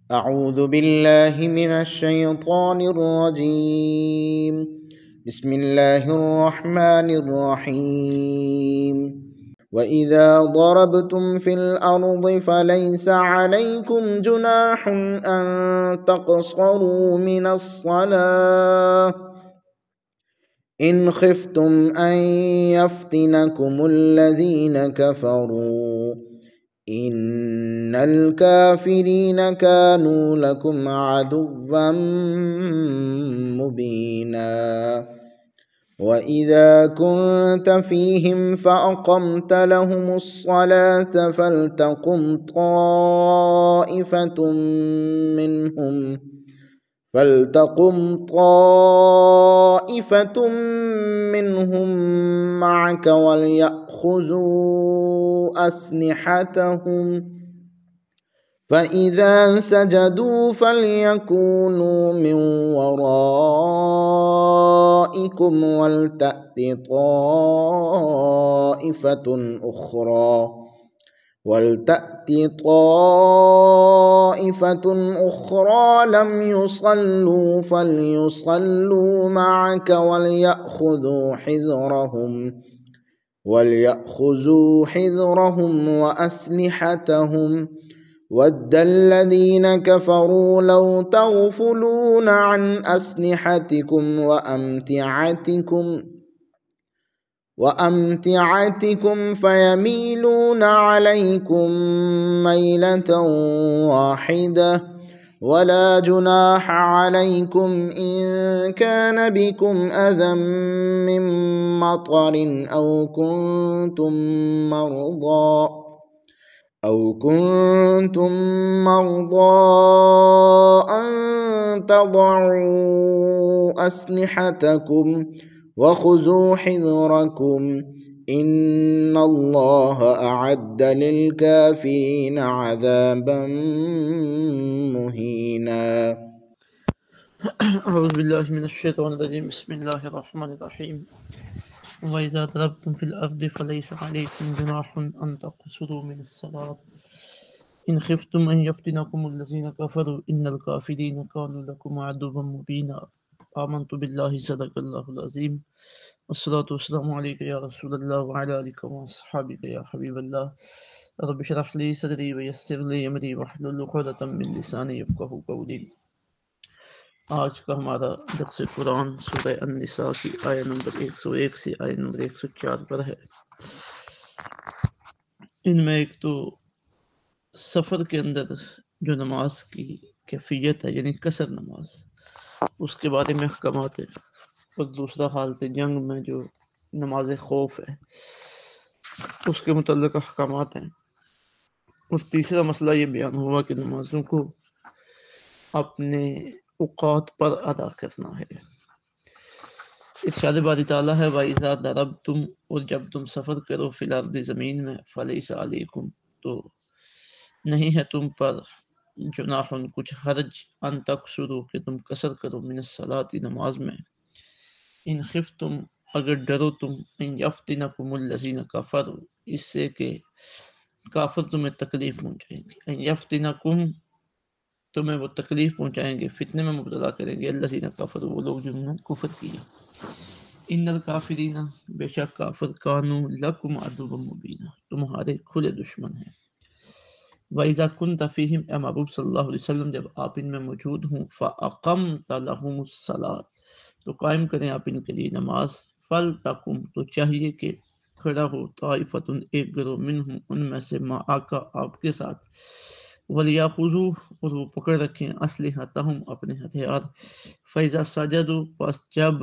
أعوذ بالله من الشيطان الرجيم. بسم الله الرحمن الرحيم. وإذا ضربتم في الأرض فليس عليكم جناح أن تقصروا من الصلاة إن خفتم أن يفتنكم الذين كفروا إن الكافرين كانوا لكم عدوا مبينا. وإذا كنت فيهم فأقمت لهم الصلاة فلتقم طائفة منهم معك وليأخذوا أسلحتهم فإذا سجدوا فليكونوا من ورائكم ولتأت طائفة أخرى لم يصلوا فليصلوا معك وليأخذوا حذرهم وأسلحتهم ود الذين كفروا لو تغفلون عن أسلحتكم وأمتعتكم فيميلون عليكم ميلة واحدة ولا جناح عليكم إن كان بكم أذى من مطر أو كنتم مرضى أن تضعوا أسلحتكم وخذوا حذركم إن الله أعد للكافرين عذابا مهينا. أعوذ بالله من الشيطان الرجيم. بسم الله الرحمن الرحيم. وإذا ضربتم في الأرض فليس عليكم جناح أن تقصروا من الصلاة إن خفتم أن يفتنكم الذين كفروا إن الكافرين كانوا لكم عدوا مبينا. آمنت بالله صدق الله العظيم والصلاة والسلام عليك يا رسول الله وعلى آلك وأصحابك يا حبيب الله. رب اشرح لي صدري ويسر لي أمري واحلل عقدة من لساني يفقهوا قولي. آج کا ہمارا درس قرآن سورہ النساء کی آیہ نمبر 101 سے آیہ نمبر 104 پر ہے۔ ان میں ایک تو سفر کے اندر جو نماز کی کیفیت ہے یعنی قصر نماز، اس کے بارے میں احکامات ہیں، اور دوسرا حالت جنگ میں جو نماز خوف ہے اس کے متعلق احکامات ہیں، اور تیسرا مسئلہ یہ بیان ہوا کہ نمازوں کو اپنے اوقات پر ادا کرنا ہے۔ ارشاد باری تعالیٰ ہے وَإِذَا ضَرَبْتُمْ، اور جب تم سفر کرو فی الارض زمین میں، فَلَيْسَ عَلَيْكُمْ، تو نہیں ہے تم پر جناح کچھ حرج، ان تقصروا کہ تم قصر کرو من الصلاۃ نماز میں، ان خفتم اگر ڈرو تم، ان یفتنکم الذین کفروا اس سے کہ کافر تمہیں تکلیف پہنچائیں گے، ان یفتنکم تمہیں وہ تکلیف پہنچائیں گے، فتنے میں مبتلا کریں گے، الذین کفروا وہ لوگ جنہوں نے کفر کیا، ان الکافرین بے شک کافر کانوا لکم عدوا مبینا تمہارے کھلے دشمن ہیں۔ وَإِذَا كُنْتَ فِيهِمْ اے محبوب صلی اللہ علیہ وسلم جب آپ ان میں موجود ہوں، فَأَقَمْتَ لَهُمُ الصَّلَاةَ تو قائم کریں آپ ان کے لیے نماز، فَلْتَقُمْ تو چاہیے کہ کھڑا ہو، طائفۃ ایک گروہ منہم ان میں سے، معاک آپ کے ساتھ، وَلْيَأْخُذُوا اور وہ پکڑ رکھیں، أَسْلِحَتَهُمْ اپنے ہتھیار، فَإِذَا سَجَدُوا پس جب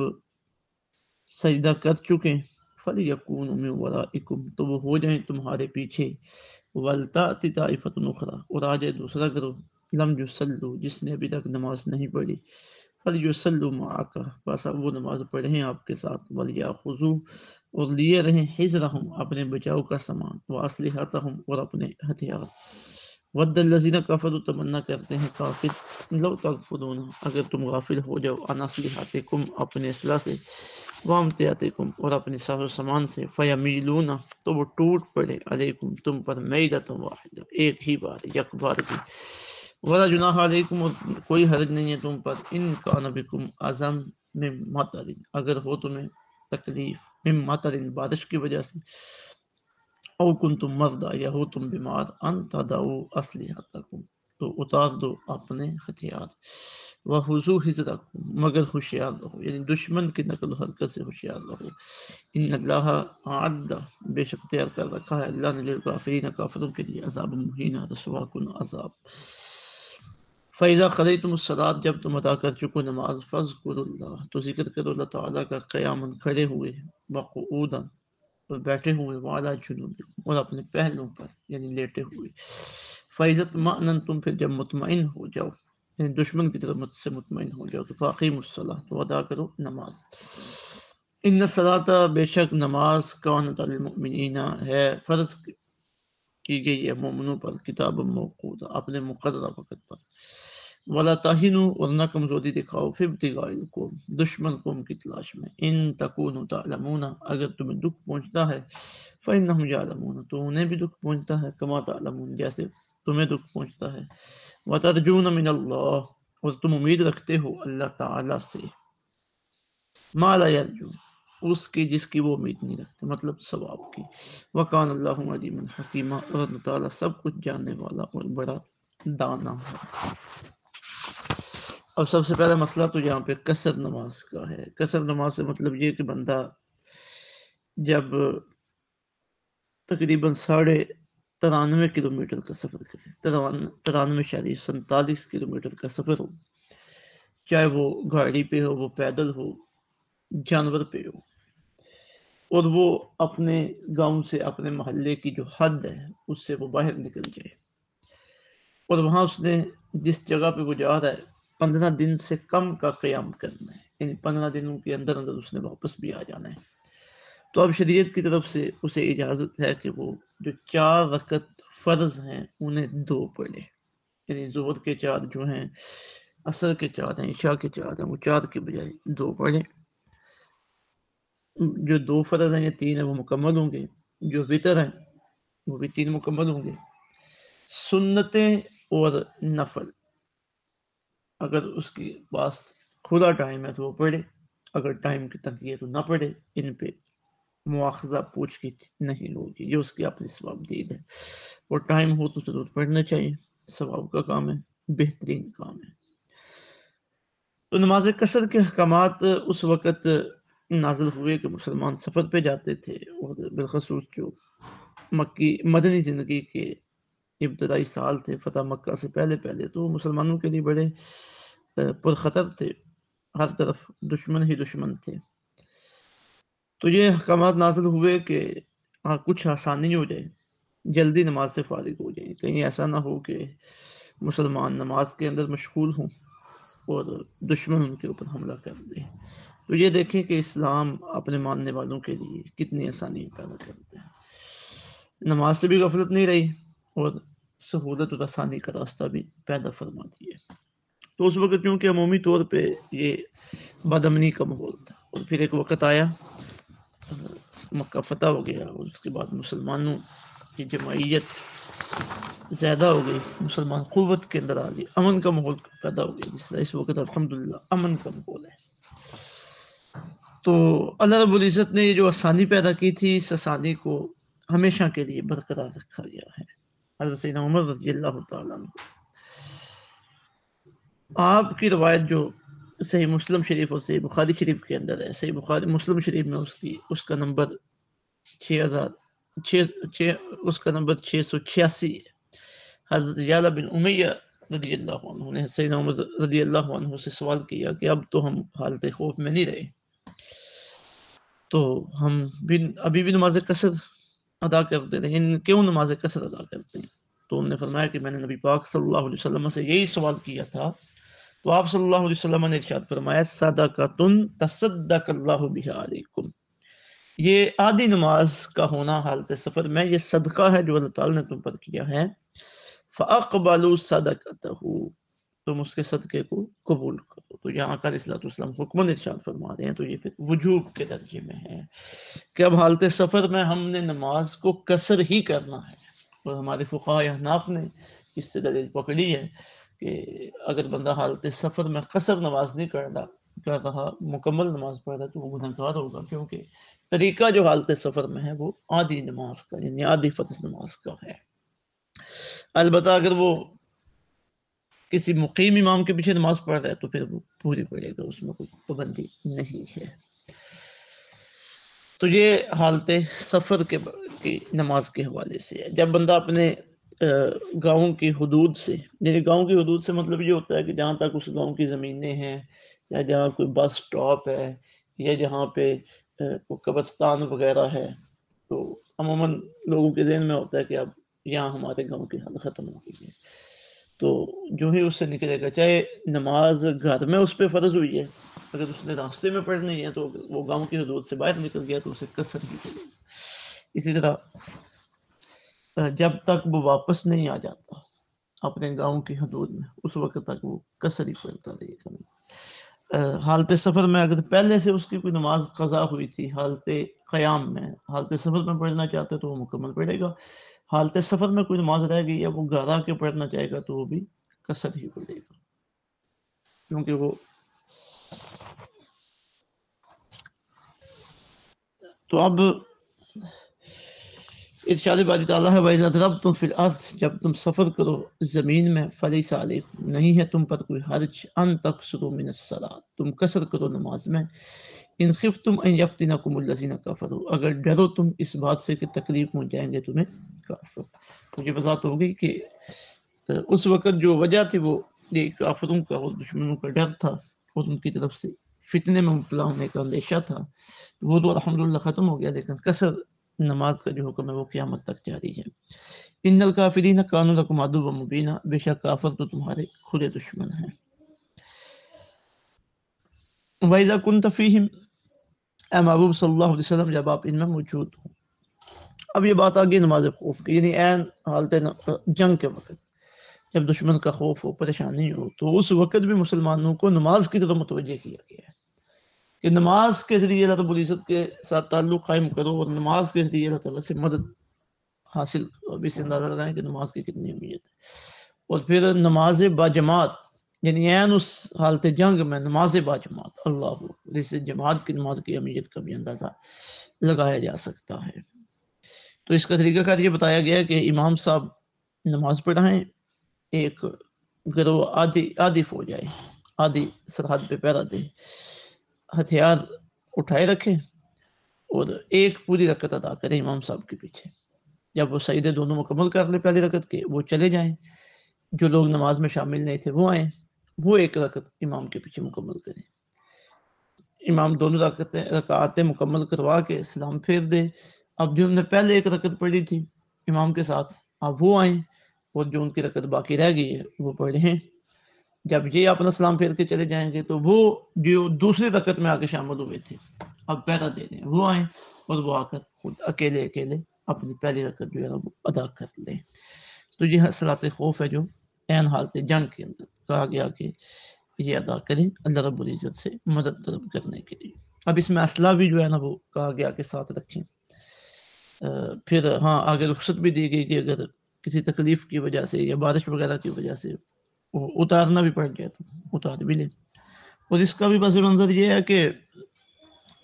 سجدہ کر چکیں، فَلْيَكُونُوا مِنْ وَرَائِكُمْ تو وہ ہو جائیں تمہارے پیچھے، وَلْتَأْتِ طَائِفَةٌ أُخْرَىٰ اور آ جائے دوسرا گروہ، لم يصلوا جس نے ابھی تک نماز نہیں پڑھی، فَلْيُصَلُّوا مَعَكَ بس اب وہ نماز پڑھیں آپ کے ساتھ، وَلْيَأْخُذُوا اور لیے رہیں حِذْرَهُمْ اپنے بچاؤ کا سامان، وَأَسْلِحَتَهُمْ اور اپنے ہتھیار، وَدَّ الَّذِينَ كَفَرُوا تمنا کرتے ہیں کافر، لو تغفلون اگر تم غافل ہو جاؤ، عن أسلحتكم اپنے اسلحہ سے، وامتعتکم اور اپنے ساز و سامان سے، فیمیلون تو وہ ٹوٹ پڑے، علیکم تم پر میلۃ واحدہ ایک ہی بار، یک بار کی، ولا جناح علیکم، اور کوئی حرج نہیں ہے تم پر، ان کان بکم اعظم من مطر، اگر ہو تمہیں تکلیف من مطر، بارش کی وجہ سے، او کنتم مرضی، یا ہو تم بیمار، ان تضعوا اسلحتکم، تو اتار دو اپنے ہتھیار، وخذوا حذرکم، مگر ہوشیار رہو، یعنی دشمن کی نقل و حرکت سے ہوشیار رہو، ان اللہ اعد، بے شک تیار کر رکھا ہے اللہ نے للکافرین، کافروں کے لیے، عذاب مہینہ، رسوا کن عذاب۔ فَإِذَا قَضَيْتُمُ الصَّلَاةَ، جب تم ادا کر چکو نماز، فَاذْكُرُوا اللَّهَ، تو ذکر کرو اللہ تعالیٰ کا، قیاماً کھڑے ہوئے، وقعوداً اور بیٹھے ہوئے، وعلیٰ جنوبکم اور اپنے پہلوں پر یعنی لیٹے ہوئے، فَإِذَا اطْمَأْنَنْتُمْ، پھر جب مطمئن ہو جاؤ، یعنی دشمن کی طرف سے مطمئن ہو جاؤ، تو فَأَقِیمُوا الصَّلَاةَ، تو ادا کرو نماز۔ ان الصلاۃ، بے شک نماز، کانت علی المؤمنین، ہے فرض کی گئی ہے مومنوں پر، کتاب موقوتا، اپنے مقررہ وقت پر، ولا تہنوا، اور نہ کمزوری دکھاؤ، فی ابتغاء القوم، دشمن قوم کی تلاش میں، ان تکونوا تعلمون، اگر تمہیں دکھ پہنچتا ہے، فإنہم یعلمون، تو انہیں بھی دکھ پہنچتا ہے، کما تعلمون، جیسے تمہیں دکھ پہنچتا ہے، وترجون من اللہ، اور تم امید رکھتے ہو اللہ تعالی سے، ما لا یرجون، اس کی جس کی وہ امید نہیں رکھتے، مطلب ثواب کی، وکان اللہ علیما حکیما، اور اللہ تعالیٰ سب کچھ جاننے والا اور بڑا دانا ہے۔ اب سب سے پہلا مسئلہ تو یہاں پہ قصر نماز کا ہے۔ قصر نماز سے مطلب یہ کہ بندہ جب تقریباً 93 کلومیٹر کا سفر کرے، 93.47 کلومیٹر کا سفر ہو، چاہے وہ گاڑی پہ ہو، وہ پیدل ہو، جانور پہ ہو، اور وہ اپنے گاؤں سے، اپنے محلے کی جو حد ہے اس سے وہ باہر نکل جائے، اور وہاں اس نے جس جگہ پہ وہ جا رہا ہے 15 دن سے کم کا قیام کرنا ہے، یعنی 15 دنوں کے اندر اندر اس نے واپس بھی آ جانا ہے، تو اب شریعت کی طرف سے اسے اجازت ہے کہ وہ جو 4 رکعت فرض ہیں انہیں 2 پڑھے، یعنی ظہر کے 4 جو ہیں، عصر کے 4 ہیں، عشاء کے 4 ہیں، وہ 4 کے بجائے 2 پڑھے۔ جو 2 فرض ہیں یا 3 ہیں وہ مکمل ہوں گے، جو وتر ہیں وہ بھی 3 مکمل ہوں گے۔ سنتیں اور نفل، اگر اس کے پاس کھلا ٹائم ہے تو وہ پڑھے، اگر ٹائم کی تنگی ہے تو نہ پڑھے، ان پہ مواخذہ پوچھ کے نہیں ہوگی، یہ اس کی اپنی ثواب دید ہے، اور ٹائم ہو تو ضرور پڑھنا چاہیے، ثواب کا کام ہے، بہترین کام ہے۔ تو نماز قصر کے احکامات اس وقت نازل ہوئے کہ مسلمان سفر پہ جاتے تھے، اور بالخصوص جو مدنی زندگی کے ابتدائی سال تھے فتح مکہ سے پہلے پہلے، تو مسلمانوں کے لیے بڑے پرخطر تھے، ہر طرف دشمن ہی دشمن تھے، تو یہ احکامات نازل ہوئے کہ کچھ آسانی ہو جائے، جلدی نماز سے فارغ ہو جائیں، کہیں ایسا نہ ہو کہ مسلمان نماز کے اندر مشغول ہوں اور دشمن ان کے اوپر حملہ کر دے۔ تو یہ دیکھیں کہ اسلام اپنے ماننے والوں کے لیے کتنی آسانی پیدا کرتا ہے، نماز سے بھی غفلت نہیں رہی، اور سہولت اور آسانی کا راستہ بھی پیدا فرما دیا۔ تو اس وقت کیونکہ عمومی طور پہ یہ بدامنی کا ماحول تھا، اور پھر ایک وقت آیا، مکہ فتح ہو گیا، اور اس کے بعد مسلمانوں کی جمعیت زیادہ ہو گئی، مسلمان قوت کے اندر آ گئی، امن کا ماحول پیدا ہو گیا، جس طرح اس وقت الحمدللہ امن کا ماحول ہے۔ تو اللہ رب العزت نے یہ جو آسانی پیدا کی تھی، اس آسانی کو ہمیشہ کے لیے برقرار رکھا گیا ہے۔ حضرت سیدنا عمر رضی اللہ تعالیٰ عنہ، آپ کی روایت جو صحیح مسلم شریف اور صحیح بخاری شریف کے اندر ہے، صحیح بخاری مسلم شریف میں اس کا نمبر 686 ہے۔ حضرت یعلا بن امیہ رضی اللہ عنہ نے سیدنا عمر رضی اللہ عنہ سے سوال کیا کہ اب تو ہم حالت خوف میں نہیں رہے، تو ہم ابھی بھی نماز قصر ادا کرتے رہے، کیوں نماز قصر ادا کرتے ہیں؟ تو انہوں نے فرمایا کہ میں نے نبی پاک صلی اللہ علیہ وسلم سے یہی سوال کیا تھا، تو آپ صلی اللہ علیہ وسلم نے ارشاد فرمایا صدقۃ تصدق اللہ بہا علیکم، یہ آدھی نماز کا ہونا حالت سفر میں یہ صدقہ ہے جو اللہ تعالی نے تم پر کیا ہے، فاقبلوا صدقتہ، تم اس کے صدقے کو قبول کرو۔ تو یہاں کا علیہ السلام حکم ارشاد فرما رہے ہیں، تو یہ پھر وجوب کے درجے میں ہے کہ اب حالت سفر میں ہم نے نماز کو قصر ہی کرنا ہے، اور ہمارے فقہاء احناف نے اس سے دلیل پکڑی ہے کہ اگر بندہ حالت سفر میں قصر نماز نہیں کر رہا مکمل نماز پڑھ رہا تو وہ گنہگار ہوگا، کیونکہ طریقہ جو حالت سفر میں ہے وہ آدھی نماز کا یعنی آدھی فرض نماز کا ہے۔ البتہ اگر وہ کسی مقیم امام کے پیچھے نماز پڑھ رہا ہے تو پھر وہ پوری پڑے گا، اس میں کوئی پابندی نہیں ہے۔ تو یہ حالت سفر کی نماز کے حوالے سے ہے۔ جب بندہ اپنے گاؤں کی حدود سے، یعنی گاؤں کی حدود سے مطلب یہ ہوتا ہے کہ جہاں تک اس گاؤں کی زمینیں ہیں، یا جہاں کوئی بس سٹاپ ہے، یا جہاں پہ قبرستان وغیرہ ہے، تو عموماً لوگوں کے ذہن میں ہوتا ہے کہ اب یہاں ہمارے گاؤں کی حد ختم ہو گئی ہے، تو جو ہی اس سے نکلے گا، چاہے نماز گھر میں اس پہ فرض ہوئی ہے، اگر اس نے راستے میں پڑھنی ہے تو وہ گاؤں کی حدود سے باہر نکل گیا تو اسے قصر ہی کرے گا۔ اسی طرح جب تک وہ واپس نہیں آ جاتا اپنے گاؤں کی حدود میں، اس وقت تک وہ قصر ہی پڑھتا رہے گا۔ حالت سفر میں اگر پہلے سے اس کی کوئی نماز قضا ہوئی تھی حالت قیام میں، حالت سفر میں پڑھنا چاہتے تو وہ مکمل پڑھے گا، حالت سفر میں کوئی نماز رہ گئی یا وہ گھر آ کے پڑھنا چاہے گا تو وہ بھی قصر ہی پڑھے گا، کیونکہ وہ تو اب ارشاد باری تعالیٰ ہے وَإِذَا ضَرَبْتُمْ فِي الْأَرْضِ، جب تم سفر کرو زمین میں، فَلَيْسَ عَلَيْكُمْ، نہیں ہے تم پر کوئی حرج، أَن تَقْصُرُوا مِنَ الصَّلَاةِ، تم قصر کرو نماز میں، إِنْ خِفْتُمْ أَن يَفْتِنَكُمُ الَّذِينَ كَفَرُوا، اگر ڈرو تم اس بات سے کہ تکلیف پہنچ جائیں گے تمہیں کافر۔ مجھے وضاحت ہو گئی کہ اس وقت جو وجہ تھی وہ یہ کافروں کا اور دشمنوں کا ڈر تھا اور ان کی طرف سے فتنے میں مبتلا ہونے کا اندیشہ تھا، وہ تو الحمدللہ ختم ہو گیا، لیکن قصر نماز کا جو حکم ہے وہ قیامت تک جاری ہے۔ ان الکافرین کانوا لکم عدوا مبینا، بے شک کافر تو تمہارے کھلے دشمن ہیں۔ وَإِذَا كُنْتَ فِيهِمْ، اے محبوب صلی اللہ علیہ وسلم جب آپ ان میں موجود ہوں۔ اب یہ بات آگئی نماز خوف کی، یعنی عین حالت جنگ کے وقت جب دشمن کا خوف ہو، پریشانی ہو، تو اس وقت بھی مسلمانوں کو نماز کی طرف متوجہ کیا گیا ہے کہ نماز کے ذریعے اللہ رب العزت کے ساتھ تعلق قائم کرو اور نماز کے ذریعے اللہ تعالیٰ سے مدد حاصل کرو۔ اب اس سے اندازہ لگائیں کہ نماز کی کتنی اہمیت ہے۔ اور پھر نماز باجماعت، یعنی عین اس حالت جنگ میں نماز باجماعت، اللہ اکبر، اس سے جماعت کی نماز کی اہمیت کا بھی اندازہ لگایا جا سکتا ہے۔ تو اس کا طریقہ کار یہ بتایا گیا کہ امام صاحب نماز پڑھائیں، ایک گروہ آدھی فوج آئے، آدھی سرحد پہ پہرا دے، ہتھیار اٹھائے رکھیں اور ایک پوری رکعت ادا کریں امام صاحب کے پیچھے۔ جب وہ سجدے دونوں مکمل کر لیں پہلی رکعت کے، وہ چلے جائیں، جو لوگ نماز میں شامل نہیں تھے وہ آئیں، وہ ایک رکعت امام کے پیچھے مکمل کریں۔ امام دونوں رکعتیں مکمل کروا کے سلام پھیر دے۔ اب جو نے پہلے ایک رکعت پڑھی تھی امام کے ساتھ، اب وہ آئیں اور جو ان کی رکعت باقی رہ گئی ہے وہ پڑھیں۔ جب یہ اپنا سلام پھیر کے چلے جائیں گے تو وہ جو دوسری رکعت میں آ کے شامل ہوئے تھے اب پہلا دے دیں، وہ آئیں اور وہ آ کر خود اکیلے اپنی پہلی رکعت جو ہے وہ ادا کر لیں۔ تو یہ صلاۃ خوف ہے جو عین حالت جنگ کے اندر کہا گیا کہ یہ ادا کریں اللہ رب العزت سے مدد طلب کرنے کے لیے۔ اب اس میں اسلحہ بھی جو ہے نا وہ کہا گیا کہ ساتھ رکھیں۔ پھر ہاں آگے رخصت بھی دی گئی کہ اگر کسی تکلیف کی وجہ سے یا بارش وغیرہ کی وجہ سے اتارنا بھی پڑ جائے تو اتار بھی لیں۔ اور اس کا بھی پس منظر یہ ہے کہ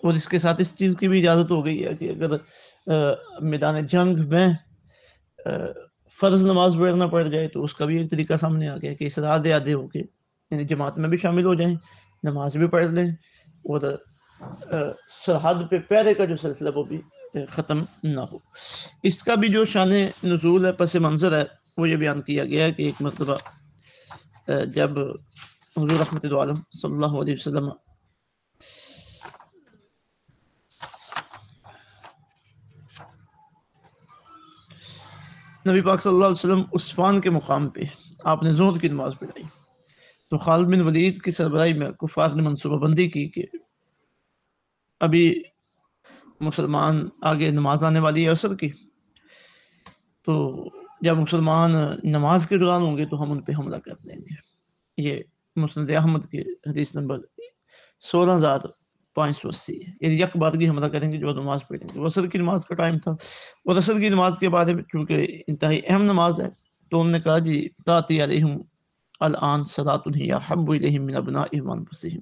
اور اس کے ساتھ اس چیز کی بھی اجازت ہو گئی ہے کہ اگر میدان جنگ میں فرض نماز پڑھنا پڑ جائے تو اس کا بھی ایک طریقہ سامنے آ گیا کہ اس آدھے آدھے ہو کے یعنی جماعت میں بھی شامل ہو جائیں، نماز بھی پڑھ لیں اور سرحد پہ پہرے کا جو سلسلہ وہ بھی ختم نہ ہو۔ اس کا بھی جو شان نزول ہے، پس منظر ہے، وہ یہ بیان کیا گیا ہے کہ ایک مرتبہ جب حضور رحمت عالم صلی اللہ علیہ وسلم نبی پاک صلی اللہ علیہ وسلم عصفان کے مقام پہ آپ نے ظہر کی نماز پڑھائی تو خالد بن ولید کی سربراہی میں کفار نے منصوبہ بندی کی کہ ابھی مسلمان آگے نماز آنے والی ہے عصر کی، تو جب مسلمان نماز کے دوران ہوں گے تو ہم ان پہ حملہ کر دیں گے۔ یہ مسند احمد کی حدیث نمبر 16,580 ہے، یعنی یک بارگی حملہ کریں گے جو نماز پڑھیں گے۔ وہ عصر کی نماز کا ٹائم تھا اور عصر کی نماز کے بارے میں چونکہ انتہائی اہم نماز ہے تو انہوں نے کہا جی تاتی علیہم الآن صلاۃ ہی احب الیہم من ابنائہم وانفسہم،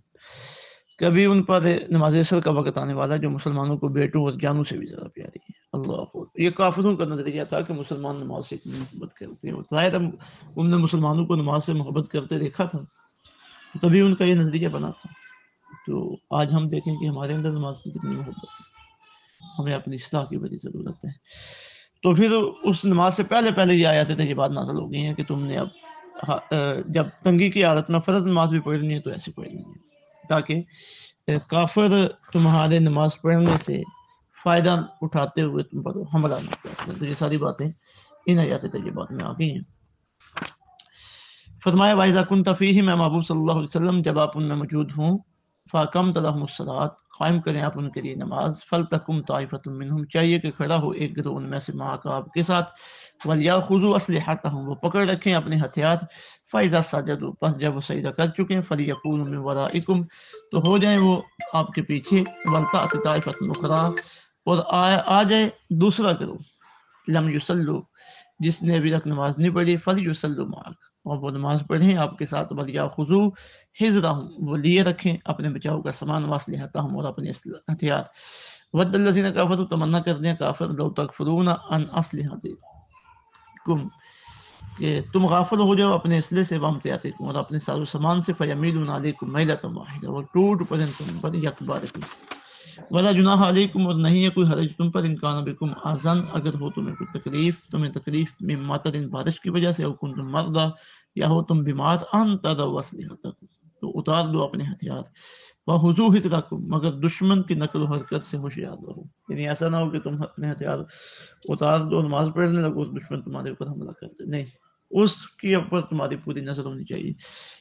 کبھی ان پر نماز عصر کا وقت آنے والا جو مسلمانوں کو بیٹوں اور جانوں سے بھی زیادہ پیاری ہے۔ اللہ اکبر۔ یہ کافروں کا نظریہ تھا کہ مسلمان نماز سے اتنی محبت کرتے ہیں، ظاہر ان نے مسلمانوں کو نماز سے محبت کرتے دیکھا تھا، تبھی ان کا یہ نظریہ بنا تھا۔ تو آج ہم دیکھیں کہ ہمارے اندر نماز کی کتنی محبت ہے، ہمیں اپنی اصلاح کی بڑی ضرورت ہے۔ تو پھر اس نماز سے پہلے یہ آیاتیں تھے، یہ بات نازل ہو گئی ہیں کہ تم نے اب جب تنگی کی حالت میں فرض نماز بھی پڑھنی ہے تو ایسے پڑھنی ہے، تاکہ کافر تمہارے نماز پڑھنے سے فائدہ اٹھاتے ہوئے تم پر حملہ نہ کرتے۔ تو یہ ساری باتیں ان آیات طیبات میں آ گئی ہیں۔ فرمایا وَإِذَا كُنْتَ فِيهِمْ، اے محبوب صلی اللہ علیہ وسلم جب آپ ان میں موجود ہوں، فَأَقَمْتَ لَهُمُ الصَّلَاةَ، قائم کریں آپ ان کے لیے نماز، فَلْتَقُمْ طَائِفَةٌ مِّنْهُمْ، چاہیے کہ کھڑا ہو ایک گروہ ان میں سے معاک آپ کے ساتھ، وَلْيَأْخُذُوا أَسْلِحَتَهُمْ، وہ پکڑ رکھیں اپنے ہتھیار، فَإِذَا سَجَدُوا، پس جب وہ سجدہ کر چکے ہیں، فَلْيَكُونُوا مِنْ وَرَائِكُمْ، تو ہو جائیں وہ آپ کے پیچھے، وَلْتَأْتِ طَائِفَةٌ أُخْرَىٰ، اور آ جائے دوسرا گروہ، لم یصلوا، جس نے ابھی تک نماز نہیں پڑھی، فلیصلوا معک، اور وہ نماز پڑھیں آپ کے ساتھ، ولیاخذوا حذرهم، وہ لیے رکھیں اپنے بچاؤ کا سامان، واسلحتهم، اور اپنے ہتھیار، ود الذین کفروا، تمنا کر دیں کافر، لو تکفرون عن اسلحتکم، کہ تم غافل ہو جاؤ اپنے اسلحے سے، وامتیاتکم، اور اپنے ساز و سامان سے، فیمیلون علیکم میلۃ واحدہ، وہ ٹوٹ پڑیں تم پر یک بار کی، ولا جناح علیکم، اور نہیں ہے کوئی حرج تم پر، ان کان بکم اذن، اگر ہو تمہیں کوئی تکلیف من مطر، بارش کی وجہ سے، او کنتم مرضی، یا ہو تم بیمار، ان تضعوا اسلحتکم، تو اتار دو اپنے ہتھیار، وخذوا حذرکم، مگر دشمن کی نقل و حرکت سے ہوشیار رہو، یعنی ایسا نہ ہو کہ تم اپنے ہتھیار اتار دو، نماز پڑھنے لگو، دشمن تمہارے اوپر حملہ کر دے، نہیں، اس کے اوپر تمہاری پوری نظر ہونی چاہیے۔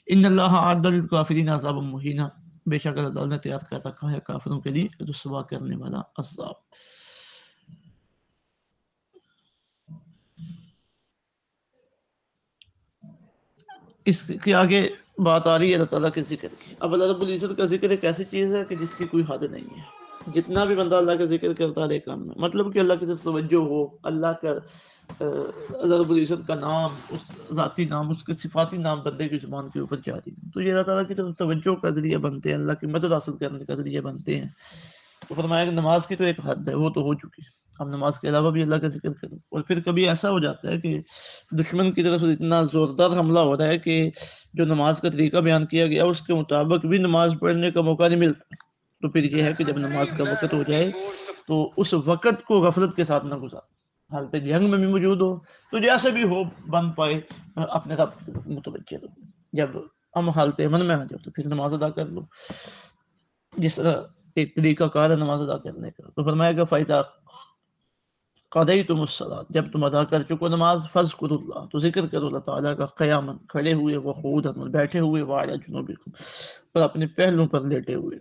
ان اللہ اعد للکافرین عذابا مہینا، بے شک اللہ تعالیٰ نے تیار کر رکھا ہے کافروں کے لیے رسوا کرنے والا عذاب۔ اس کے آگے بات آ رہی ہے اللہ تعالیٰ کے ذکر کی۔ اب اللہ رب العزت کا ذکر ایک ایسی چیز ہے کہ جس کی کوئی حد نہیں ہے، جتنا بھی بندہ اللہ کا ذکر کرتا رہے کام میں، مطلب کہ اللہ کی طرف توجہ ہو، اللہ کا اللہ رب العزت کا نام، اس ذاتی نام، اس کے صفاتی نام بندے کی زبان کے اوپر جاری ہو، تو یہ اللہ تعالیٰ کی طرف توجہ کا ذریعہ بنتے ہیں، اللہ کی مدد حاصل کرنے کا ذریعہ بنتے ہیں۔ تو فرمایا کہ نماز کی تو ایک حد ہے، وہ تو ہو چکی، اب نماز کے علاوہ بھی اللہ کا ذکر کرو۔ اور پھر کبھی ایسا ہو جاتا ہے کہ دشمن کی طرف سے اتنا زوردار حملہ ہو رہا ہے کہ جو نماز کا طریقہ بیان کیا گیا اس کے مطابق بھی نماز پڑھنے کا موقع نہیں ملتا، تو پھر یہ ہے کہ جب نماز کا وقت ہو جائے تو اس وقت کو غفلت کے ساتھ نہ گزار، حالت جنگ میں بھی موجود ہو تو جیسے بھی ہو بن پائے اپنے رب کی طرف متوجہ رہو، جب ہم حالت امن میں آ جاؤ تو پھر نماز ادا کر لو، جس طرح ایک طریقہ کار ہے نماز ادا کرنے کا۔ تو فرمایا کہ فَإِذَا قَضَيْتُمُ الصَّلَاةَ، جب تم ادا کر چکو نماز، فَاذْكُرُوا اللَّهَ، تو ذکر کرو اللہ تعالیٰ کا، قیامًا، کھڑے ہوئے، وقعوداً، بیٹھے ہوئے، وعلیٰ جنوبکم، اور اپنے پہلوں پر لیٹے ہوئے،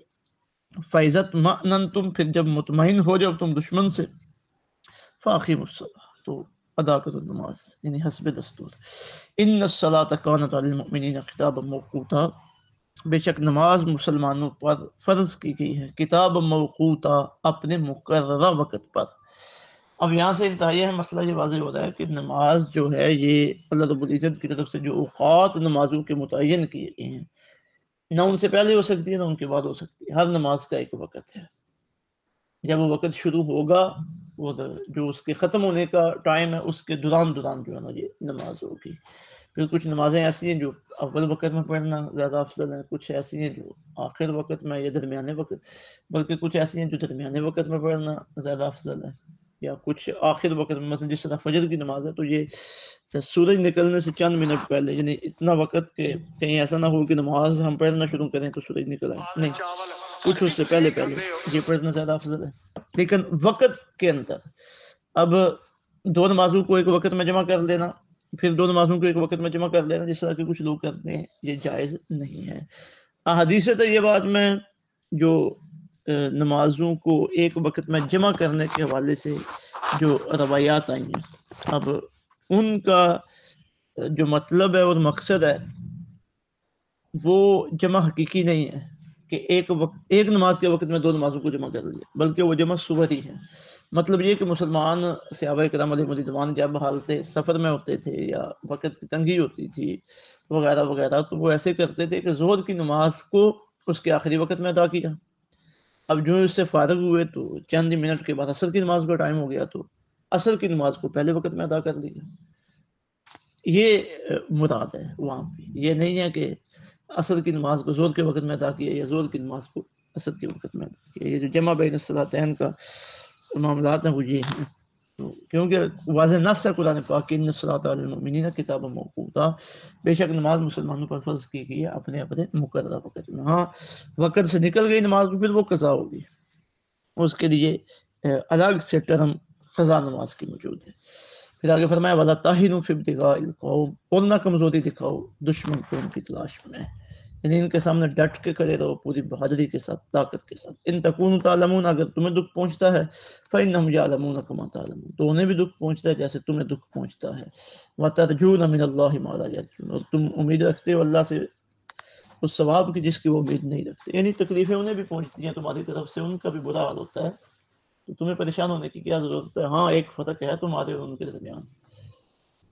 فَإِذَا اطْمَأْنَنْتُمْ، پھر جب مطمئن ہو جاؤ تم دشمن سے، فَأَقِیمُوا الصَّلَاةَ، تو ادا کرو نماز، یعنی حسب دستور۔ إِنَّ الصَّلَاةَ كَانَتْ عَلَى الْمُؤْمِنِينَ كِتَابًا موقوتا، بے شک نماز مسلمانوں پر فرض کی گئی ہے، کتاب موقوتا، اپنے مقررہ وقت پر۔ اب یہاں سے انتہائی مسئلہ یہ واضح ہو رہا ہے کہ نماز جو ہے یہ اللہ رب العزت کی طرف سے جو اوقات نمازوں کے متعین کیے گئے ہیں، نہ ان سے پہلے ہو سکتی ہے نہ ان کے بعد ہو سکتی ہے، ہر نماز کا ایک وقت ہے، جب وہ وقت شروع ہوگا وہ جو اس کے ختم ہونے کا ٹائم ہے اس کے دوران جو ہے نا یہ نماز ہوگی۔ پھر کچھ نمازیں ایسی ہیں جو اول وقت میں پڑھنا زیادہ افضل ہے، کچھ ایسی ہیں جو آخر وقت میں یا درمیانے وقت، بلکہ کچھ ایسی ہیں جو درمیانے وقت میں پڑھنا زیادہ افضل ہے، یا کچھ آخر وقت میں، مثلا جس طرح فجر کی نماز ہے تو یہ سورج نکلنے سے چند منٹ پہلے، یعنی اتنا وقت کہ کہیں ایسا نہ ہو کہ نماز ہم پڑھنا شروع کریں تو سورج نکل آئے، نہیں، کچھ اس سے پہلے یہ پڑھنا زیادہ افضل ہے۔ لیکن وقت کے اندر اب دو نمازوں کو ایک وقت میں جمع کر لینا، پھر دو نمازوں کو ایک وقت میں جمع کر لینا جس طرح کہ کچھ لوگ کرتے ہیں، یہ جائز نہیں ہے۔ احادیث طیبات میں جو نمازوں کو ایک وقت میں جمع کرنے کے حوالے سے جو روایات آئی ہیں، اب ان کا جو مطلب ہے اور مقصد ہے وہ جمع حقیقی نہیں ہے، کہ ایک نماز کے وقت میں 2 نمازوں کو جمع کر لیا، بلکہ وہ جمع صبح ہی ہے۔ مطلب یہ کہ مسلمان صحابہ کرام علیہ رضوان جب حالت سفر میں ہوتے تھے یا وقت کی تنگی ہوتی تھی وغیرہ وغیرہ، تو وہ ایسے کرتے تھے کہ ظہر کی نماز کو اس کے آخری وقت میں ادا کیا، اب جو اس سے فارغ ہوئے تو چند ہی منٹ کے بعد عصر کی نماز کا ٹائم ہو گیا تو عصر کی نماز کو پہلے وقت میں ادا کر لیا۔ یہ مراد ہے وہاں پہ، یہ نہیں ہے کہ عصر کی نماز کو ظہر کے وقت میں ادا کیا یا ظہر کی نماز کو عصر کے وقت میں ادا کیا۔ یہ جو جمع بین الصلاتین کا معاملات ہیں وہ یہ ہیں، کیونکہ واضح نص ہے قرآن پاک کہ ان الصلاۃ علی المؤمنین کتابا موقوتا، بے شک نماز مسلمانوں پر فرض کی گئی ہے اپنے اپنے مقررہ وقت میں۔ ہاں وقت سے نکل گئی نماز پھر وہ قضا ہوگی، اس کے لیے الگ سے ٹرم قضا نماز کی موجود ہے۔ پھر آگے فرمایا وَلَا تَهِنُوا فِي ابْتِغَاءِ الْقَوْمِ، اور نہ کمزوری دکھاؤ دشمن قوم کی تلاش میں، یعنی ان کے سامنے ڈٹ کے کھڑے رہو پوری بہادری کے ساتھ، طاقت کے ساتھ۔ ان تکونوا تعلمون، اگر تمہیں دکھ پہنچتا ہے فإنهم يعلمون كما تعلمون، تو انہیں بھی دکھ پہنچتا ہے جیسے تمہیں دکھ پہنچتا ہے۔ وترجون من اللہ ما لا يرجون، اور تم امید رکھتے ہو اللہ سے اس ثواب کی جس کی وہ امید نہیں رکھتے، یعنی تکلیفیں انہیں بھی پہنچتی ہیں تمہاری طرف سے، ان کا بھی برا حال ہوتا ہے، تو تمہیں پریشان ہونے کی کیا ضرورت ہے؟ ہاں ایک فرق ہے تمہارے اور ان کے درمیان،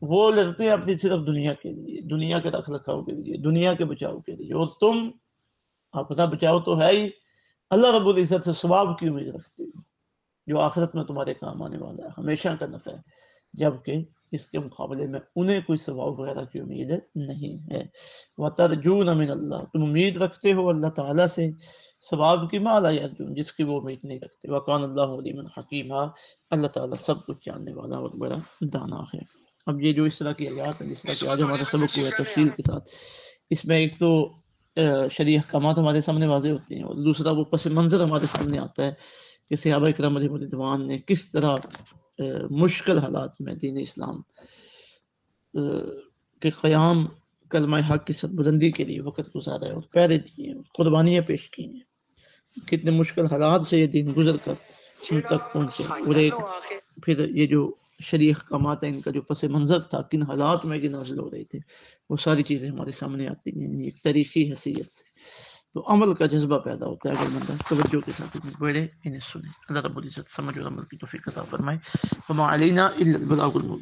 وہ لڑتے ہیں اپنی صرف دنیا کے لیے، دنیا کے رکھ رکھاؤ کے لیے، دنیا کے بچاؤ کے لیے، اور تم اپنا بچاؤ تو ہے ہی، اللہ رب العزت سے ثواب کی امید رکھتے ہو جو آخرت میں تمہارے کام آنے والا ہے، ہمیشہ کا نفع ہے، جبکہ اس کے مقابلے میں انہیں کوئی ثواب وغیرہ کی امید نہیں ہے۔ وَتَرْجُونَ مِنَ اللَّهِ، تم امید رکھتے ہو اللہ تعالیٰ سے ثواب کی ما لا یرجون، جس کی وہ امید نہیں رکھتے۔ وَقَانَ اللَّهُ عَلِیمًا حَکِیمًا، اللہ تعالیٰ سب کچھ جاننے والا اور بڑا دانا ہے۔ اب یہ جو اس طرح کی آیات ہیں جس طرح کہ آج ہمارا سبق ہوا ہے تفصیل کے ساتھ، اس میں ایک تو شرعی احکامات ہمارے سامنے واضح ہوتے ہیں، اور دوسرا وہ پس منظر ہمارے سامنے آتا ہے کہ صحابہ کرام علیہ رضوان نے کس طرح مشکل حالات میں دین اسلام کے قیام کلمہ حق کی سربلندی کے لیے وقت گزارا ہے اور پیرے دیے ہیں، قربانیاں پیش کی ہیں، کتنے مشکل حالات سے یہ دین گزر کر ہم تک پہنچے، اور ایک پھر یہ جو شرعی احکامات ہیں ان کا جو پس منظر تھا، کن حالات میں یہ نازل ہو رہے تھے، وہ ساری چیزیں ہمارے سامنے آتی ہیں ایک تاریخی حیثیت سے، تو عمل کا جذبہ پیدا ہوتا ہے اگر بندہ توجہ کے ساتھ انہیں پڑھے، انہیں سنے۔ اللہ رب العزت سمجھ اور عمل کی توفیق عطا فرمائے۔ وما علینا الا البلاغ المبین۔